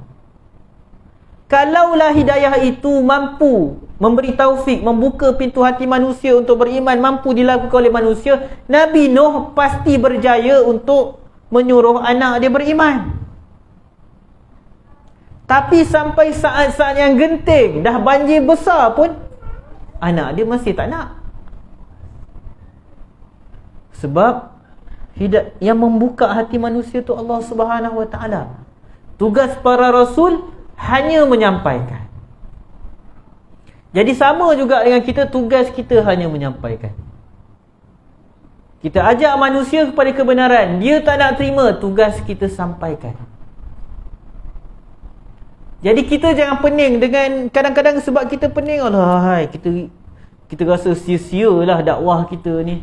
Kalaulah hidayah itu mampu memberi taufik, membuka pintu hati manusia untuk beriman, mampu dilakukan oleh manusia, Nabi Nuh pasti berjaya untuk menyuruh anak dia beriman. Tapi sampai saat-saat yang genting, dah banjir besar pun, anak dia masih tak nak. Sebab yang membuka hati manusia tu Allah Subhanahu Wa Taala. Tugas para rasul hanya menyampaikan. Jadi sama juga dengan kita, tugas kita hanya menyampaikan. Kita ajak manusia kepada kebenaran, dia tak nak terima, tugas kita sampaikan. Jadi kita jangan pening dengan, kadang-kadang sebab kita pening, alah, kita rasa sia-sia lah dakwah kita ni,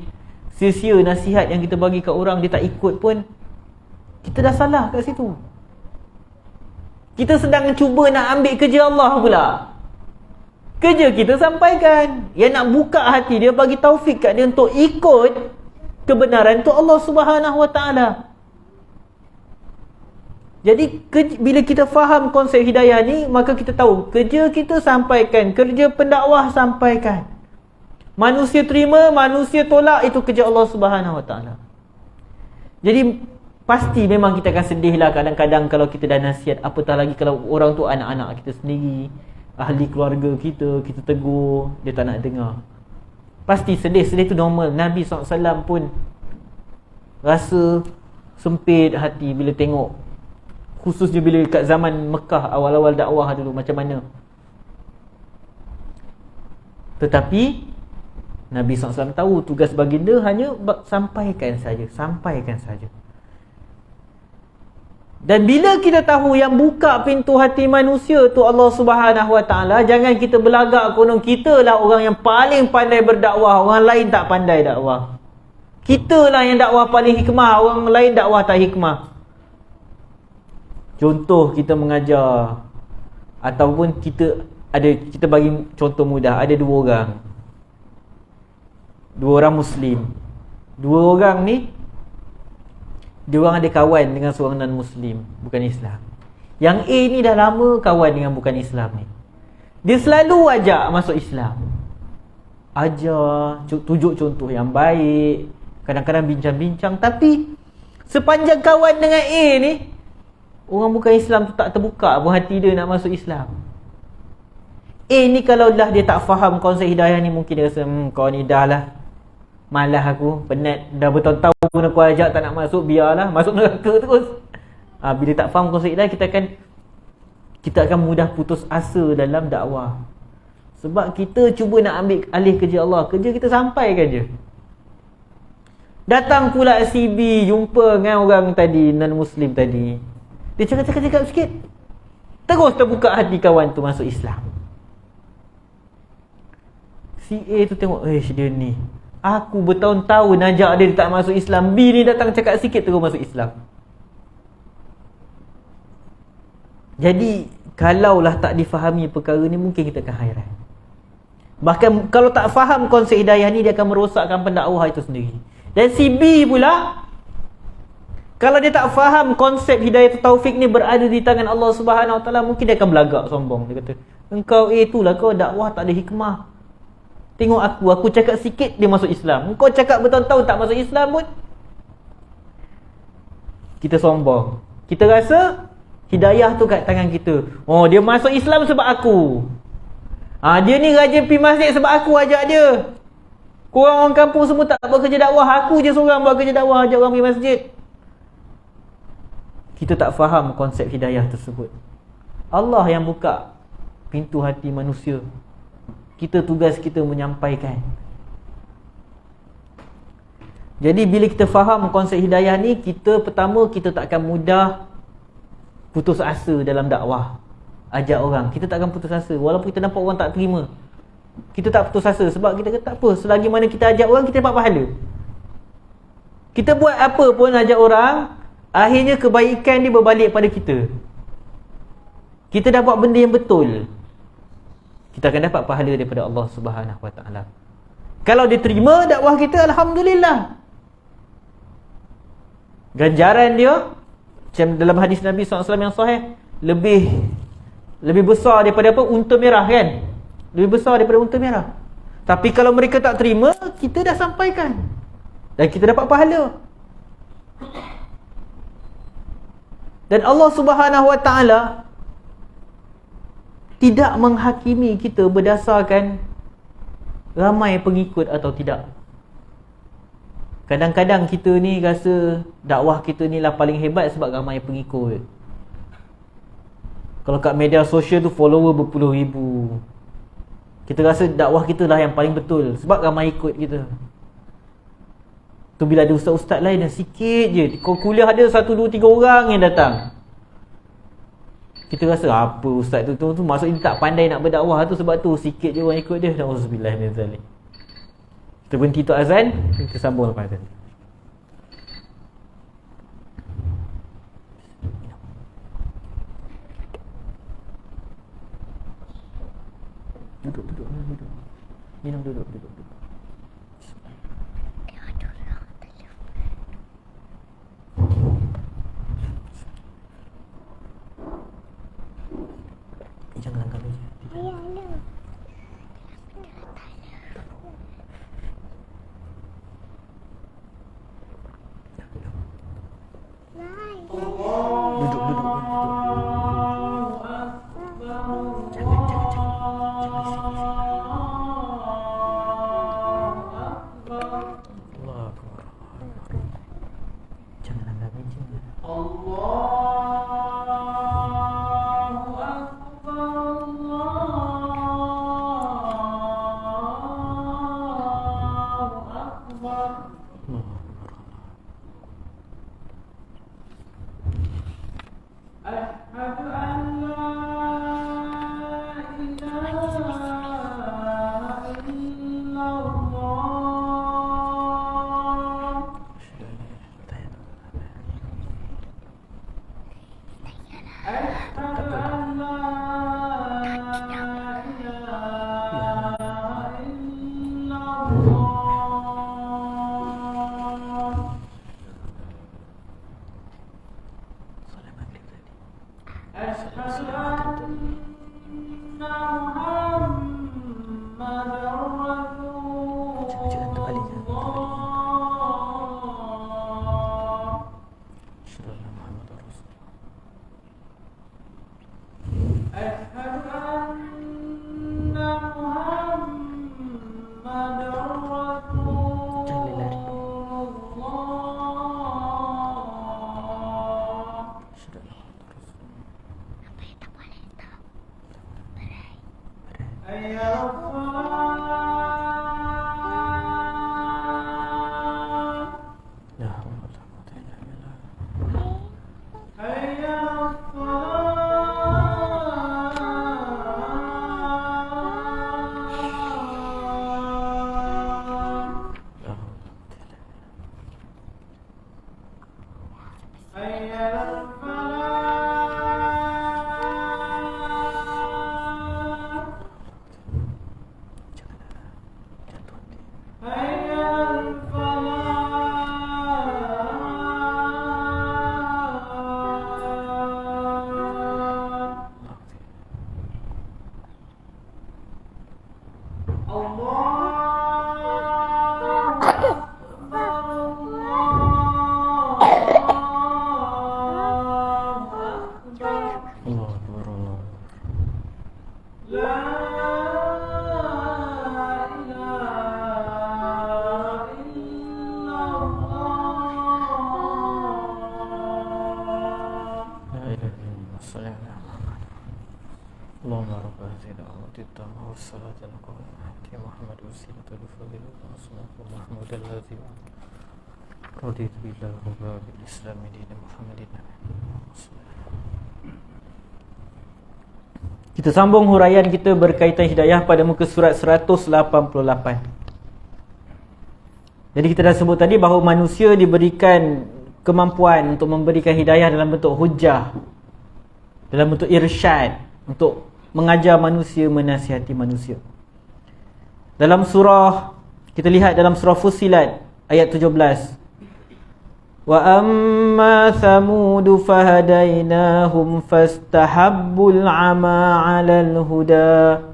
sia-sia nasihat yang kita bagi kat orang, dia tak ikut pun. Kita dah salah kat situ. Kita sedang cuba nak ambil kerja Allah pula. Kerja kita sampaikan. Yang nak buka hati dia, bagi taufik kat dia untuk ikut kebenaran tu Allah Subhanahu Wa Taala. Jadi bila kita faham konsep hidayah ni, maka kita tahu kerja kita sampaikan, kerja pendakwah sampaikan. Manusia terima, manusia tolak, itu kerja Allah Subhanahu Wa Taala. Jadi pasti memang kita akan sedih lah kadang-kadang kalau kita dah nasihat, apatah lagi kalau orang tu anak-anak kita sendiri, ahli keluarga kita tegur, dia tak nak dengar. Pasti sedih tu normal. Nabi SAW pun rasa sempit hati bila tengok, khususnya bila kat zaman Mekah awal-awal dakwah dulu macam mana. Tetapi Nabi SAW tahu tugas baginda hanya sampaikan saja. Dan bila kita tahu yang buka pintu hati manusia tu Allah Subhanahu Wa Taala, jangan kita belagak konon kita lah orang yang paling pandai berdakwah, orang lain tak pandai dakwah. Kita lah yang dakwah paling hikmah, orang lain dakwah tak hikmah. Contoh kita mengajar, ataupun kita bagi contoh mudah, ada dua orang Muslim. Dua orang ni, dia orang ada kawan dengan seorang non-Muslim, bukan Islam. Yang A ni dah lama kawan dengan bukan Islam ni. Dia selalu ajak masuk Islam, ajar, tunjuk contoh yang baik, kadang-kadang bincang-bincang. Tapi sepanjang kawan dengan A ni, orang bukan Islam tu tak terbuka pun hati dia nak masuk Islam. A ni kalau dah dia tak faham konsep hidayah ni, mungkin dia rasa kau ni dah lah, malas aku, penat, dah bertahun-tahun pun aku ajak tak nak masuk, biarlah, masuk neraka terus. Bila tak faham konsep hidayah, kita akan mudah putus asa dalam dakwah. Sebab kita cuba nak ambil alih kerja Allah, kerja kita sampaikan je. Datang pula CB jumpa dengan orang tadi, non-Muslim tadi, dia cakap sikit, terus terbuka hati kawan tu masuk Islam. Si A tu tengok, dia ni, aku bertahun-tahun ajak dia tak masuk Islam, B ni datang cakap sikit terus masuk Islam. Jadi kalaulah tak difahami perkara ni, mungkin kita akan hairan. Bahkan kalau tak faham konsep hidayah ni, dia akan merosakkan pendakwah itu sendiri. Dan si B pula, kalau dia tak faham konsep hidayah taufik ni berada di tangan Allah Subhanahu Wa Taala, mungkin dia akan belagak sombong. Dia kata, engkau itulah kau dakwah tak ada hikmah. Tengok aku cakap sikit dia masuk Islam. Engkau cakap bertahun-tahun tak masuk Islam pun. Kita sombong. Kita rasa hidayah tu kat tangan kita. Oh, dia masuk Islam sebab aku. Dia ni rajin pergi masjid sebab aku ajak dia. Korang orang kampung semua tak buat kerja dakwah, aku je seorang buat kerja dakwah, ajak orang pergi masjid. Kita tak faham konsep hidayah tersebut. Allah yang buka pintu hati manusia. Tugas kita menyampaikan. Jadi bila kita faham konsep hidayah ni, pertama kita tak akan mudah putus asa dalam dakwah. Ajak orang, kita tak akan putus asa. Walaupun kita nampak orang tak terima, kita tak putus asa. Sebab kita kata tak apa, selagi mana kita ajak orang, kita dapat pahala. Kita buat apa pun ajak orang, akhirnya kebaikan dia berbalik pada kita. Kita dah buat benda yang betul, kita akan dapat pahala daripada Allah Subhanahu Wa Taala. Kalau dia terima dakwah kita, alhamdulillah. Ganjaran dia macam dalam hadis Nabi SAW yang sahih, lebih besar daripada apa? Unta merah, kan? Lebih besar daripada unta merah. Tapi kalau mereka tak terima, kita dah sampaikan dan kita dapat pahala. Dan Allah Subhanahu Wa Taala tidak menghakimi kita berdasarkan ramai pengikut atau tidak. Kadang-kadang kita ni rasa dakwah kita ni lah paling hebat sebab ramai pengikut. Kalau kat media sosial tu follower berpuluh ribu, kita rasa dakwah kita lah yang paling betul sebab ramai ikut kita. Tu bila ada ustaz-ustaz lain yang sikit je, kau kuliah ada 1, 2, 3 orang yang datang, Kita rasa apa ustaz tu maksudnya tak pandai nak berdakwah tu, sebab tu sikit je orang ikut dia. Auzubillah min zalik. Kita berhenti tu azan, kita sambung lepas azan. Duduk. Minum duduk. Jangan angkat meja. Duduk. Jangan angkat meja. Allahumma rabbana zidna wa tittama wa salatan qawmati Muhammad usilatul fadil wa sallallahu Muhammad alladhi raditu billahi rabbil bil islam dinan Muhammadin. Kita sambung huraian kita berkaitan hidayah pada muka surat 188. Jadi kita dah sebut tadi bahawa manusia diberikan kemampuan untuk memberikan hidayah dalam bentuk hujah, dalam bentuk irsyad, untuk mengajar manusia, menasihati manusia. Dalam surah, kita lihat dalam surah Fussilat ayat 17. Wa amma thamudu fahadainahum fastahabbul ama 'alal huda.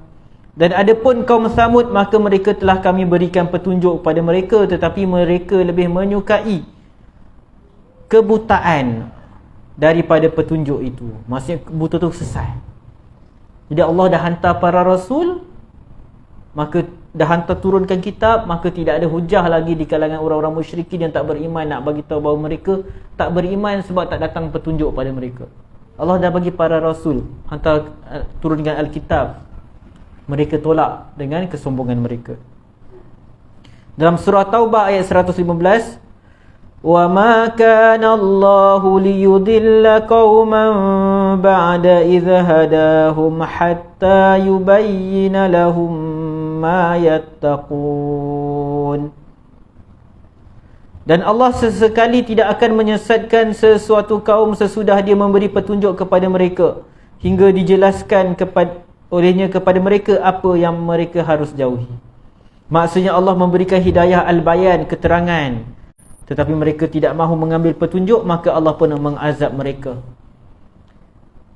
Dan adapun kaum Samud, maka mereka telah kami berikan petunjuk kepada mereka, tetapi mereka lebih menyukai kebutaan daripada petunjuk itu. Maksudnya buta tu sesat. Jadi Allah dah hantar para rasul, maka dah hantar turunkan kitab, maka tidak ada hujah lagi di kalangan orang-orang musyrikin yang tak beriman nak bagi tahu bahawa mereka tak beriman sebab tak datang petunjuk pada mereka. Allah dah bagi para rasul, hantar turunkan Alkitab. Mereka tolak dengan kesombongan mereka. Dalam surah Taubah ayat 115, wa ma kana Allahu liyudilla qauman بعد إذ هداهم حتى يبين لهم ما يتقون. Dan Allah sesekali tidak akan menyesatkan sesuatu kaum sesudah dia memberi petunjuk kepada mereka, hingga dijelaskan olehnya kepada mereka apa yang mereka harus jauhi. Maksudnya Allah memberikan hidayah al-bayan, keterangan, tetapi mereka tidak mahu mengambil petunjuk, maka Allah pun mengazab mereka.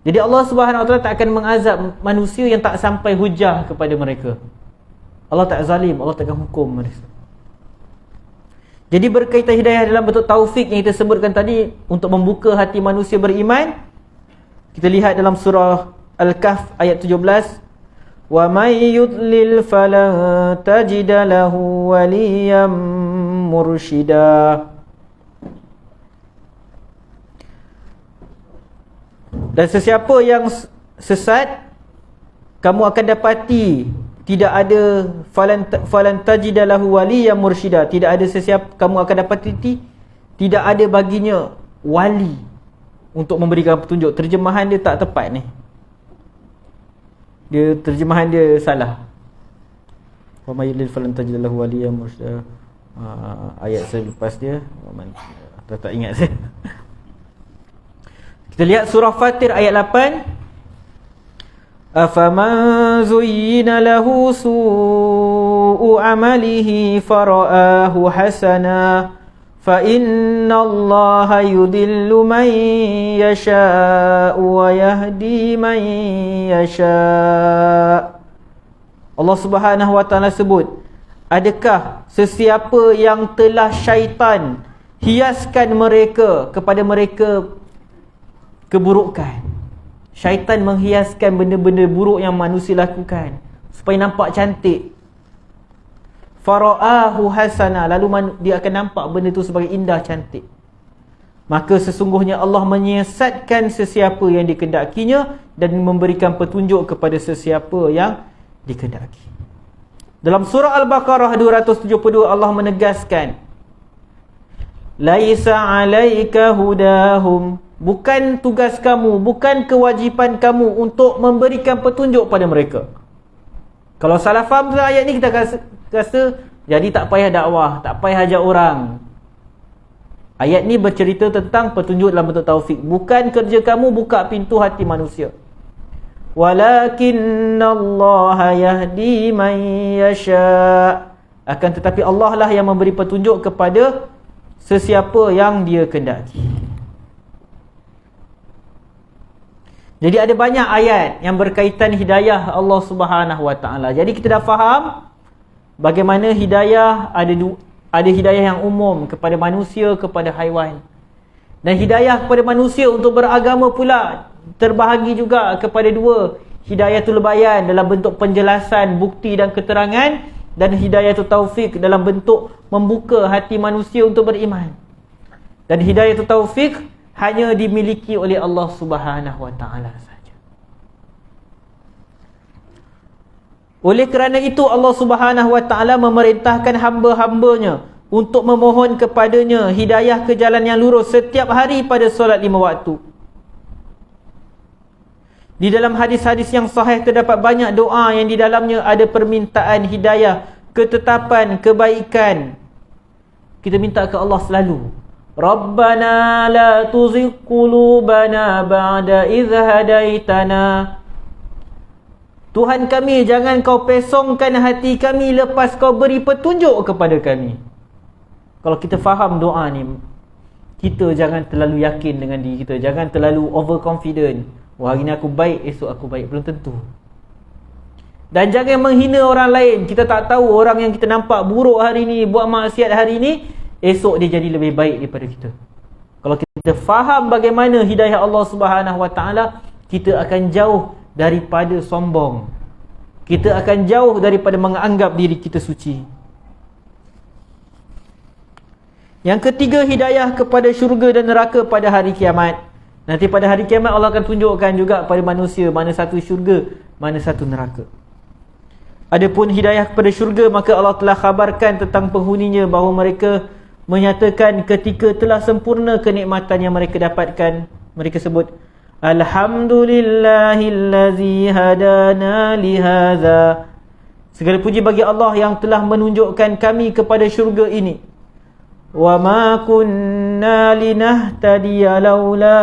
Jadi Allah Subhanahu Wa Taala tak akan mengazab manusia yang tak sampai hujah kepada mereka. Allah tak zalim, Allah tak akan hukum mereka. Jadi berkaitan hidayah dalam bentuk taufik yang kita sebutkan tadi untuk membuka hati manusia beriman, kita lihat dalam surah Al-Kahf ayat 17, wa may yudlil falan tajida lahu waliyan mursyida. Dan sesiapa yang sesat, kamu akan dapati tidak ada falan tajida lahu waliyan mursyida, tidak ada sesiapa, kamu akan dapati tidak ada baginya wali untuk memberikan petunjuk. Terjemahan dia tak tepat ni. Terjemahan dia salah. Wa may yudlil falan tajida lahu waliyan mursyida. Ayat selepas dia tak ingat saya. Kita lihat surah Fatir ayat 8. Afaman zuyyina lahu su'u amalihi fara'ahu hasana fa innallaha yudillu man yasha'u wa yahdi man yasha'. Allah Subhanahu Wa Taala sebut, adakah sesiapa yang telah syaitan hiaskan mereka kepada mereka keburukan. Syaitan menghiaskan benda-benda buruk yang manusia lakukan supaya nampak cantik. Fara'ahu hasana, lalu dia akan nampak benda itu sebagai indah, cantik. Maka sesungguhnya Allah menyesatkan sesiapa yang dikehendakinya dan memberikan petunjuk kepada sesiapa yang dikehendaki. Dalam surah Al-Baqarah 272 Allah menegaskan, laisa 'alaika hudahum, bukan tugas kamu, bukan kewajipan kamu untuk memberikan petunjuk pada mereka. Kalau salah faham ayat ni, kita rasa jadi tak payah dakwah, tak payah ajak orang. Ayat ni bercerita tentang petunjuk dalam bentuk taufik. Bukan kerja kamu buka pintu hati manusia. Walakinnallaha yahdi man yasha'. Akan tetapi Allah lah yang memberi petunjuk kepada sesiapa yang dia kehendaki. Jadi ada banyak ayat yang berkaitan hidayah Allah Subhanahu Wa Taala. Jadi kita dah faham bagaimana hidayah ada hidayah yang umum kepada manusia, kepada haiwan. Dan hidayah kepada manusia untuk beragama pula terbahagi juga kepada dua. Hidayatul bayan dalam bentuk penjelasan, bukti dan keterangan, dan hidayatul taufik dalam bentuk membuka hati manusia untuk beriman. Dan hidayatul taufik hanya dimiliki oleh Allah Subhanahu Wa Taala saja. Oleh kerana itu Allah Subhanahu Wa Taala memerintahkan hamba-hambanya untuk memohon kepadanya hidayah ke jalan yang lurus setiap hari pada solat 5 waktu. Di dalam hadis-hadis yang sahih terdapat banyak doa yang di dalamnya ada permintaan hidayah, ketetapan, kebaikan. Kita minta ke Allah selalu, Rabbana la tuzigh qulubana ba'da idh hadaitana. Tuhan kami, jangan kau pesongkan hati kami lepas kau beri petunjuk kepada kami. Kalau kita faham doa ni, kita jangan terlalu yakin dengan diri kita, jangan terlalu overconfident. Wah, hari ni aku baik, esok aku baik. Belum tentu. Dan jangan menghina orang lain. Kita tak tahu orang yang kita nampak buruk hari ni, buat maksiat hari ni, esok dia jadi lebih baik daripada kita. Kalau kita faham bagaimana hidayah Allah Subhanahu Wa Taala, kita akan jauh daripada sombong. Kita akan jauh daripada menganggap diri kita suci. Yang ketiga, hidayah kepada syurga dan neraka pada hari kiamat. Nanti pada hari kiamat Allah akan tunjukkan juga pada manusia mana satu syurga, mana satu neraka. Adapun hidayah kepada syurga, maka Allah telah khabarkan tentang penghuninya bahawa mereka menyatakan ketika telah sempurna kenikmatan yang mereka dapatkan, mereka sebut Alhamdulillahillazi hadana lihadza. Segala puji bagi Allah yang telah menunjukkan kami kepada syurga ini. Wa ma kunna linahtadiya laula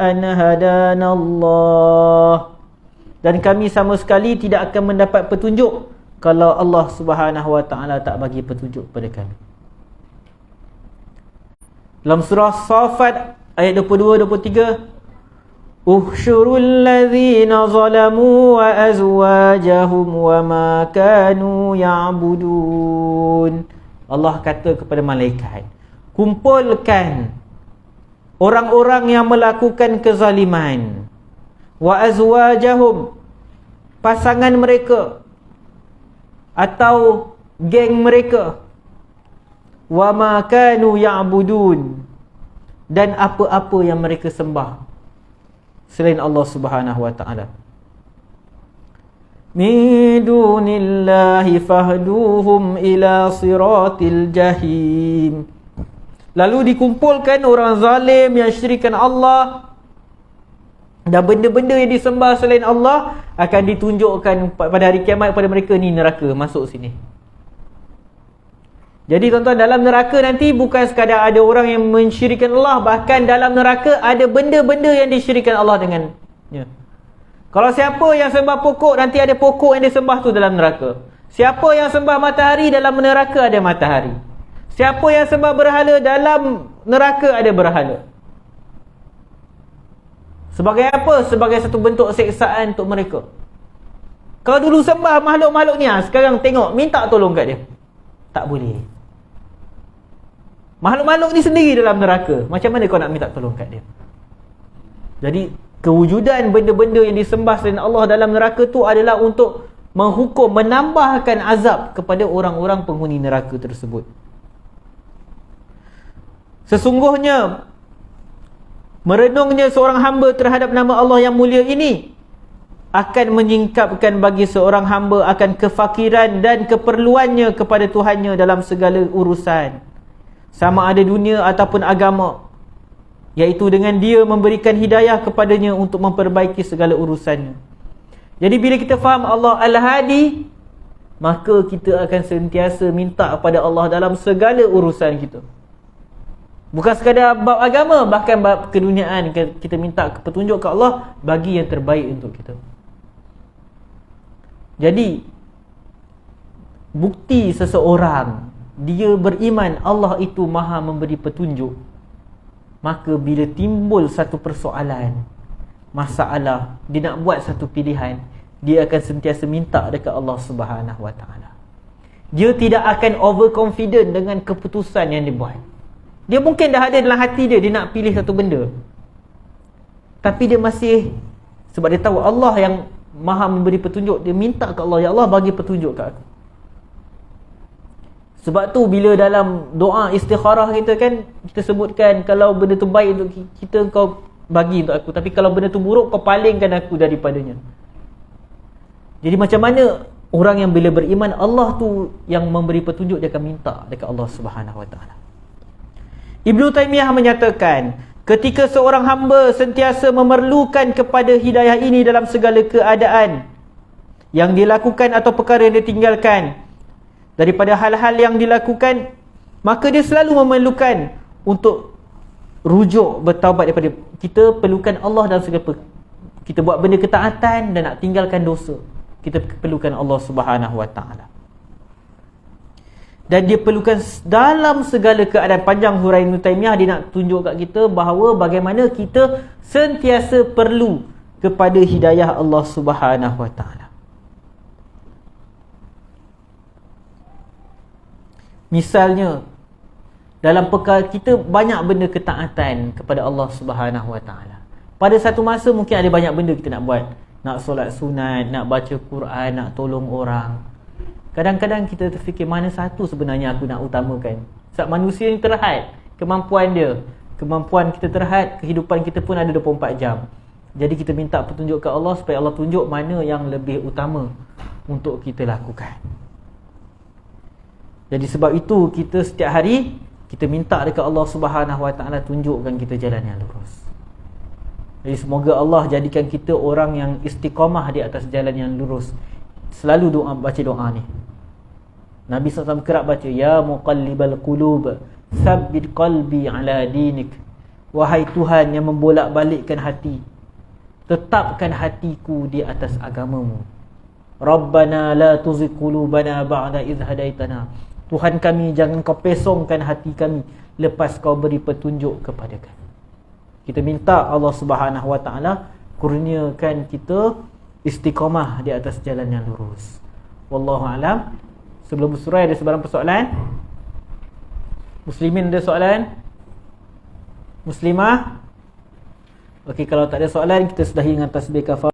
an hadana Allah. Dan kami sama sekali tidak akan mendapat petunjuk kalau Allah Subhanahu wa taala tak bagi petunjuk pada kami. Dalam surah Safat ayat 22-23, Uhsyurul ladzina zalamu wa azwajahum wa ma kanu ya'budun. Allah kata kepada malaikat, kumpulkan orang-orang yang melakukan kezaliman, wa azwajahum, pasangan mereka atau geng mereka, wa ma kanu ya'budun, dan apa-apa yang mereka sembah selain Allah Subhanahu wa taala. Min dunillahi fahduhum ila siratil jahim. Lalu dikumpulkan orang zalim yang syirikan Allah dan benda-benda yang disembah selain Allah akan ditunjukkan pada hari kiamat kepada mereka, ni neraka, masuk sini. Jadi tuan-tuan, dalam neraka nanti bukan sekadar ada orang yang mensyirikan Allah, bahkan dalam neraka ada benda-benda yang disyirikan Allah dengannya. Kalau siapa yang sembah pokok, nanti ada pokok yang disembah tu dalam neraka. Siapa yang sembah matahari, dalam neraka ada matahari. Siapa yang sembah berhala, dalam neraka ada berhala. Sebagai apa? Sebagai satu bentuk seksaan untuk mereka. Kalau dulu sembah makhluk-makhluk ni, sekarang tengok, minta tolong kat dia, tak boleh. Makhluk-makhluk ni sendiri dalam neraka, macam mana kau nak minta tolong kat dia? Jadi kewujudan benda-benda yang disembah selain Allah dalam neraka tu adalah untuk menghukum, menambahkan azab kepada orang-orang penghuni neraka tersebut. Sesungguhnya merenungnya seorang hamba terhadap nama Allah yang mulia ini akan menyingkapkan bagi seorang hamba akan kefakiran dan keperluannya kepada Tuhannya dalam segala urusan, sama ada dunia ataupun agama, iaitu dengan dia memberikan hidayah kepadanya untuk memperbaiki segala urusannya. Jadi bila kita faham Allah Al-Hadi, maka kita akan sentiasa minta kepada Allah dalam segala urusan kita. Bukan sekadar bab agama, bahkan bab keduniaan, kita minta petunjuk ke Allah bagi yang terbaik untuk kita. Jadi bukti seseorang dia beriman Allah itu maha memberi petunjuk, maka bila timbul satu persoalan, masalah, dia nak buat satu pilihan, dia akan sentiasa minta dekat Allah Subhanahu wa taala. Dia tidak akan overconfident dengan keputusan yang dia buat. Dia mungkin dah ada dalam hati dia nak pilih satu benda, tapi dia masih, sebab dia tahu Allah yang maha memberi petunjuk, dia minta ke Allah, ya Allah bagi petunjuk kat aku. Sebab tu bila dalam doa istikharah kita kan, kita sebutkan kalau benda tu baik untuk kita, kau bagi untuk aku, tapi kalau benda tu buruk, kau palingkan aku daripadanya. Jadi macam mana orang yang bila beriman Allah tu yang memberi petunjuk, dia akan minta dekat Allah Subhanahu wa taala. Ibnu Taimiyah menyatakan, ketika seorang hamba sentiasa memerlukan kepada hidayah ini dalam segala keadaan yang dilakukan atau perkara yang ditinggalkan, daripada hal-hal yang dilakukan, maka dia selalu memerlukan untuk rujuk, bertaubat daripada, kita perlukan Allah dalam segala, kita buat benda ketaatan dan nak tinggalkan dosa, kita perlukan Allah Subhanahu wa taala. Dan dia perlukan dalam segala keadaan. Panjang huraian Ibn Taymiyah, dia nak tunjuk kat kita bahawa bagaimana kita sentiasa perlu kepada hidayah Allah Subhanahu wa taala. Misalnya dalam perkara kita banyak benda ketaatan kepada Allah Subhanahu wa taala. Pada satu masa mungkin ada banyak benda kita nak buat. Nak solat sunat, nak baca Quran, nak tolong orang. Kadang-kadang kita terfikir mana satu sebenarnya aku nak utamakan. Sebab manusia ni terhad, kemampuan dia, kemampuan kita terhad, kehidupan kita pun ada 24 jam. Jadi kita minta petunjuk ke Allah supaya Allah tunjuk mana yang lebih utama untuk kita lakukan. Jadi sebab itu kita setiap hari kita minta dekat Allah Subhanahu wa taala tunjukkan kita jalan yang lurus. Jadi semoga Allah jadikan kita orang yang istiqamah di atas jalan yang lurus. Selalu baca doa ni. Nabi SAW kerap baca, ya muqallibal qulub tsabbit qalbi ala dinik. Wahai Tuhan yang membolak-balikkan hati, tetapkan hatiku di atas agamamu. Rabbana la tuzigh qulubana ba'da idh hadaitana. Tuhan kami, jangan kau pesongkan hati kami lepas kau beri petunjuk kepada kami. Kita minta Allah Subhanahu Wa Taala kurniakan kita istiqamah di atas jalan yang lurus. Wallahu alam. Sebelum bersurai ada sebarang persoalan? Muslimin ada soalan? Muslimah? Okey, kalau tak ada soalan kita sudahi dengan tasbih kafarah.